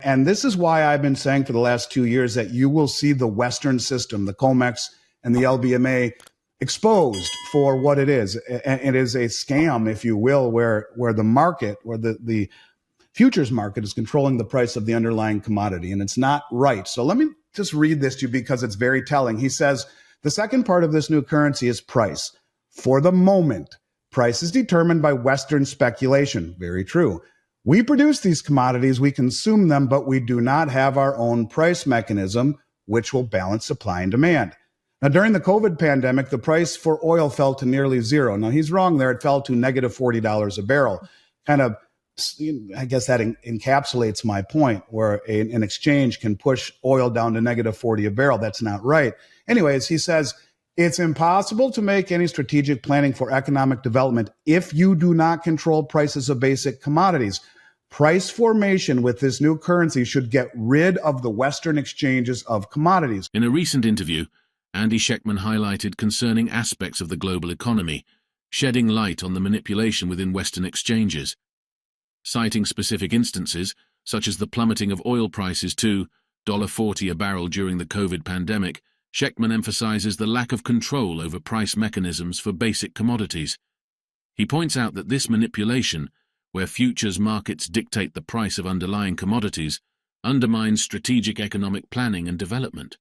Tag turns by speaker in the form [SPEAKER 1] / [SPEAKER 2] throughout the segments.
[SPEAKER 1] And this is why I've been saying for the last 2 years that you will see the Western system, the COMEX and the LBMA, exposed for what it is. It is a scam, if you will, where the market, where the futures market is controlling the price of the underlying commodity, and it's not right. So let me just read this to you because it's very telling. He says, the second part of this new currency is price. For the moment, price is determined by Western speculation. Very true. We produce these commodities, we consume them, but we do not have our own price mechanism, which will balance supply and demand. Now, during the COVID pandemic, the price for oil fell to nearly zero. Now, he's wrong there. It fell to negative $40 a barrel. Kind of, I guess that encapsulates my point, where an exchange can push oil down to negative 40 a barrel. That's not right. Anyways, he says, it's impossible to make any strategic planning for economic development if you do not control prices of basic commodities. Price formation with this new currency should get rid of the Western exchanges of commodities.
[SPEAKER 2] In a recent interview, Andy Schectman highlighted concerning aspects of the global economy, shedding light on the manipulation within Western exchanges. Citing specific instances, such as the plummeting of oil prices to $40 a barrel during the COVID pandemic, Schectman emphasizes the lack of control over price mechanisms for basic commodities. He points out that this manipulation, where futures markets dictate the price of underlying commodities, undermines strategic economic planning and development.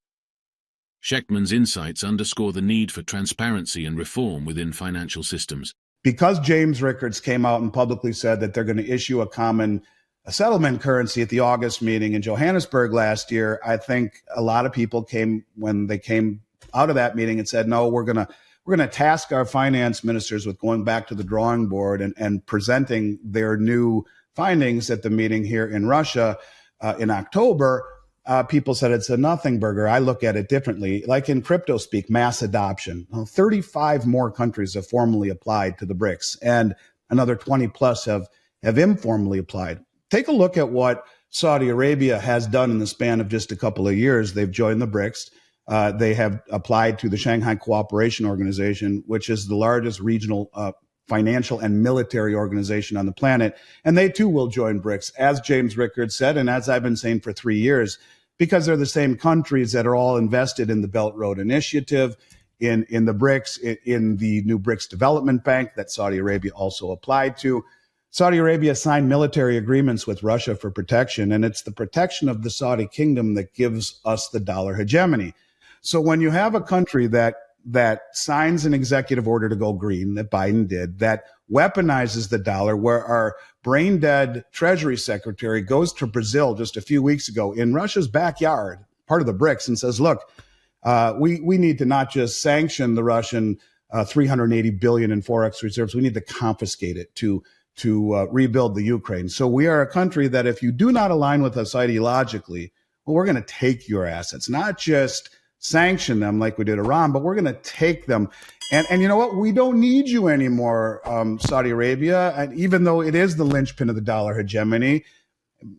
[SPEAKER 2] Schectman's insights underscore the need for transparency and reform within financial systems.
[SPEAKER 1] Because James Rickards came out and publicly said that they're going to issue a common settlement currency at the August meeting in Johannesburg last year, I think a lot of people came out of that meeting and said, no, we're going to task our finance ministers with going back to the drawing board and presenting their new findings at the meeting here in Russia in October. People said it's a nothing burger. I look at it differently. Like in crypto speak, mass adoption. 35 more countries have formally applied to the BRICS, and another 20 plus have informally applied. Take a look at what Saudi Arabia has done in the span of just a couple of years. They've joined the BRICS. They have applied to the Shanghai Cooperation Organization, which is the largest regional financial and military organization on the planet. And they too will join BRICS, as James Rickards said, and as I've been saying for 3 years, because they're the same countries that are all invested in the Belt Road Initiative, in the BRICS, in the new BRICS Development Bank that Saudi Arabia also applied to. Saudi Arabia signed military agreements with Russia for protection, and it's the protection of the Saudi kingdom that gives us the dollar hegemony. So when you have a country that signs an executive order to go green, that Biden did, that weaponizes the dollar, where our brain dead Treasury Secretary goes to Brazil just a few weeks ago in Russia's backyard, part of the BRICS, and says, look, we need to not just sanction the Russian 380 billion in Forex reserves, we need to confiscate it to rebuild the Ukraine. So we are a country that if you do not align with us ideologically, well, we're going to take your assets, not just sanction them like we did Iran, but we're going to take them. And you know what? We don't need you anymore, Saudi Arabia. And even though it is the linchpin of the dollar hegemony,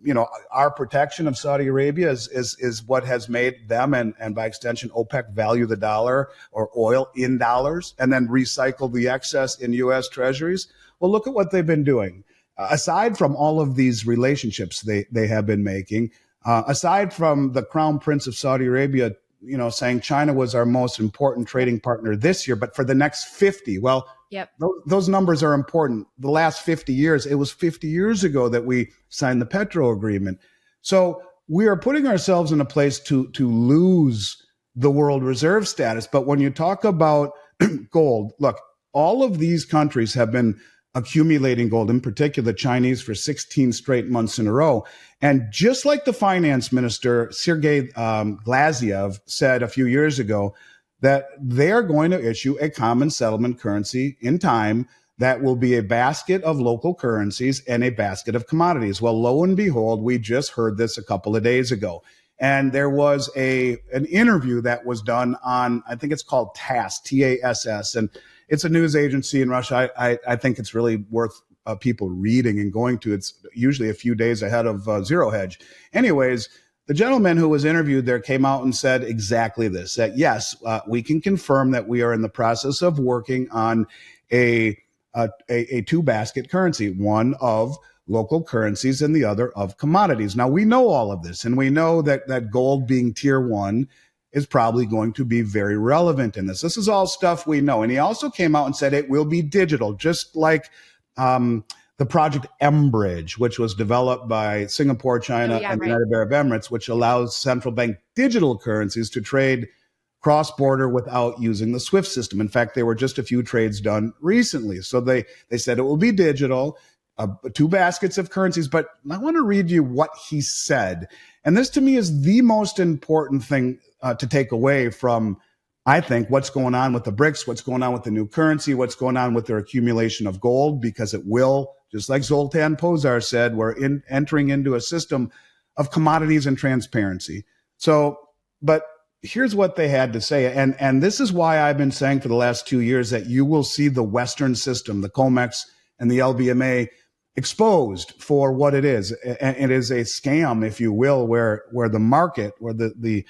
[SPEAKER 1] you know, our protection of Saudi Arabia is what has made them and by extension OPEC value the dollar or oil in dollars and then recycle the excess in U.S. treasuries. Well, look at what they've been doing. Aside from all of these relationships they have been making, aside from the Crown Prince of Saudi Arabia, you know, saying China was our most important trading partner this year, but for the next 50, well,
[SPEAKER 3] yep.
[SPEAKER 1] Those numbers are important. The last 50 years, it was 50 years ago that we signed the Petro agreement. So we are putting ourselves in a place to lose the world reserve status. But when you talk about gold, look, all of these countries have been accumulating gold, in particular the Chinese, for 16 straight months in a row. And just like the finance minister, Sergei Glaziev, said a few years ago, that they're going to issue a common settlement currency in time that will be a basket of local currencies and a basket of commodities. Well, lo and behold, we just heard this a couple of days ago. And there was an interview that was done on, I think it's called TASS, T-A-S-S, and it's a news agency in Russia. I think it's really worth people reading and going to. It's usually a few days ahead of Zero Hedge. Anyways, the gentleman who was interviewed there came out and said exactly this, that yes, we can confirm that we are in the process of working on a two-basket currency, one of local currencies and the other of commodities. Now, we know all of this, and we know that gold being tier one is probably going to be very relevant in this. This is all stuff we know. And he also came out and said it will be digital, just like the project M-Bridge, which was developed by Singapore, China, and the United Arab Emirates, which allows central bank digital currencies to trade cross-border without using the SWIFT system. In fact, there were just a few trades done recently. So they said it will be digital, 2 baskets of currencies. But I want to read you what he said. And this to me is the most important thing to take away from, I think, what's going on with the BRICS, what's going on with the new currency, what's going on with their accumulation of gold, because it will, just like Zoltan Pozar said, we're entering into a system of commodities and transparency. So, but here's what they had to say. And this is why I've been saying for the last 2 years that you will see the Western system, the COMEX and the LBMA, exposed for what it is. And it is a scam, if you will, where the market, where the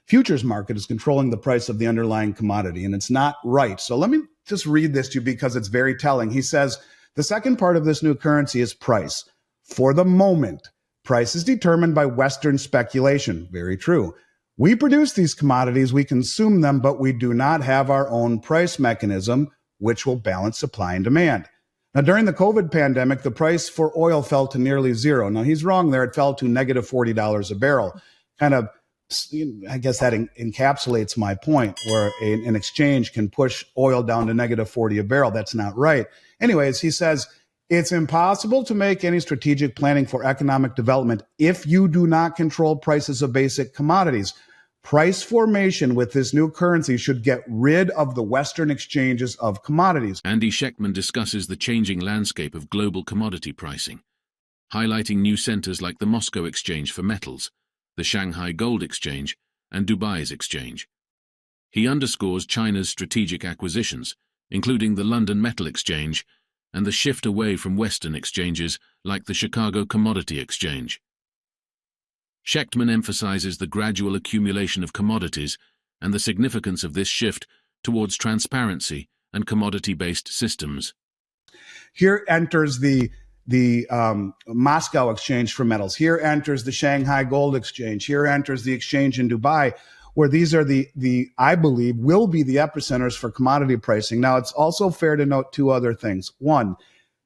[SPEAKER 1] futures market is controlling the price of the underlying commodity. And it's not right. So let me just read this to you because it's very telling. He says, the second part of this new currency is price. For the moment, price is determined by Western speculation. Very true. We produce these commodities, we consume them, but we do not have our own price mechanism, which will balance supply and demand. Now, during the COVID pandemic, the price for oil fell to nearly zero. Now, he's wrong there. It fell to negative $40 a barrel. Kind of, I guess that encapsulates my point, where an exchange can push oil down to negative 40 a barrel. That's not right. Anyways, he says, it's impossible to make any strategic planning for economic development if you do not control prices of basic commodities. Price formation with this new currency should get rid of the Western exchanges of commodities.
[SPEAKER 2] Andy Schectman discusses the changing landscape of global commodity pricing, highlighting new centers like the Moscow Exchange for Metals, the Shanghai Gold Exchange, and Dubai's exchange. He underscores China's strategic acquisitions, including the London Metal Exchange, and the shift away from Western exchanges like the Chicago Commodity Exchange. Schectman emphasizes the gradual accumulation of commodities and the significance of this shift towards transparency and commodity-based systems.
[SPEAKER 1] Here enters the Moscow Exchange for Metals. Here enters the Shanghai Gold Exchange. Here enters the exchange in Dubai, where these are the I believe, will be the epicenters for commodity pricing. Now, it's also fair to note 2 other things. One,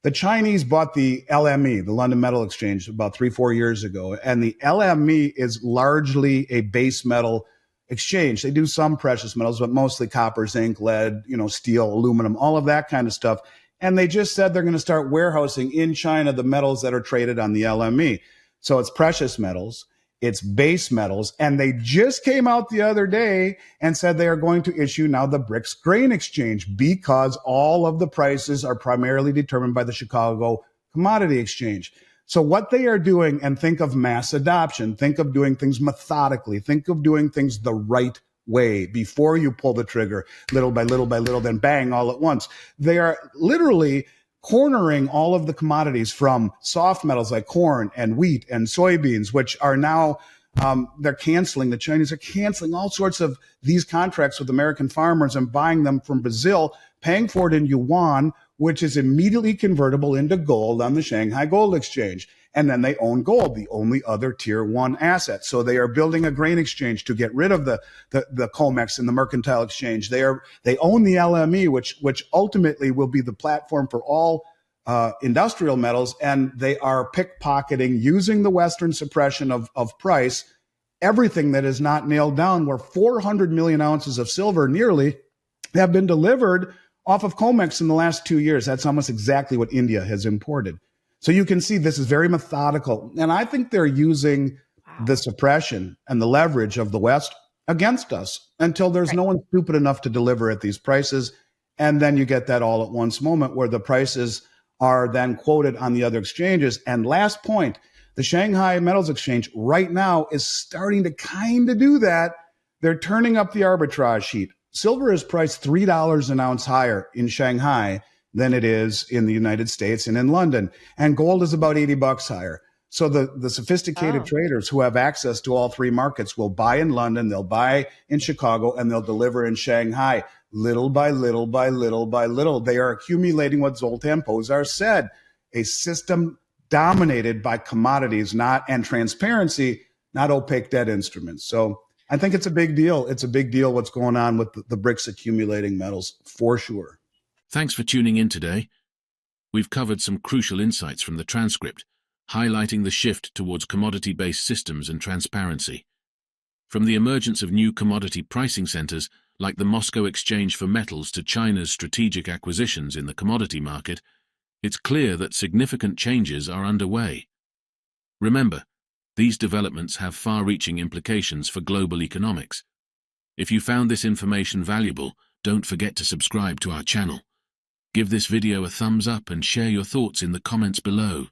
[SPEAKER 1] the Chinese bought the LME, the London Metal Exchange, about 3-4 years ago. And the LME is largely a base metal exchange. They do some precious metals, but mostly copper, zinc, lead, steel, aluminum, all of that kind of stuff. And they just said they're going to start warehousing in China the metals that are traded on the LME. So it's precious metals, it's base metals. And they just came out the other day and said they are going to issue now the BRICS grain exchange, because all of the prices are primarily determined by the Chicago Commodity Exchange. So what they are doing, and think of mass adoption, think of doing things methodically, think of doing things the right way before you pull the trigger, little by little by little, then bang all at once. They are literally cornering all of the commodities from soft metals like corn and wheat and soybeans, which are now, the Chinese are canceling all sorts of these contracts with American farmers and buying them from Brazil, paying for it in yuan, which is immediately convertible into gold on the Shanghai Gold Exchange. And then they own gold, the only other tier 1 asset. So they are building a grain exchange to get rid of the COMEX and the Mercantile Exchange. They own the LME, which ultimately will be the platform for all industrial metals. And they are pickpocketing, using the Western suppression of price, everything that is not nailed down, where 400 million ounces of silver nearly have been delivered off of COMEX in the last 2 years. That's almost exactly what India has imported. So you can see this is very methodical. And I think they're using the suppression and the leverage of the West against us until there's no one stupid enough to deliver at these prices. And then you get that all at once moment where the prices are then quoted on the other exchanges. And last point, the Shanghai Metals Exchange right now is starting to kind of do that. They're turning up the arbitrage heat. Silver is priced $3 an ounce higher in Shanghai than it is in the United States and in London. And gold is about $80 higher. So the sophisticated traders who have access to all 3 markets will buy in London, they'll buy in Chicago, and they'll deliver in Shanghai. Little by little by little by little, they are accumulating what Zoltan Pozar said, a system dominated by commodities, and transparency, not opaque debt instruments. So I think it's a big deal. It's a big deal what's going on with the BRICS accumulating metals, for sure.
[SPEAKER 2] Thanks for tuning in today. We've covered some crucial insights from the transcript, highlighting the shift towards commodity-based systems and transparency. From the emergence of new commodity pricing centers like the Moscow Exchange for Metals to China's strategic acquisitions in the commodity market, it's clear that significant changes are underway. Remember, these developments have far-reaching implications for global economics. If you found this information valuable, don't forget to subscribe to our channel. Give this video a thumbs up and share your thoughts in the comments below.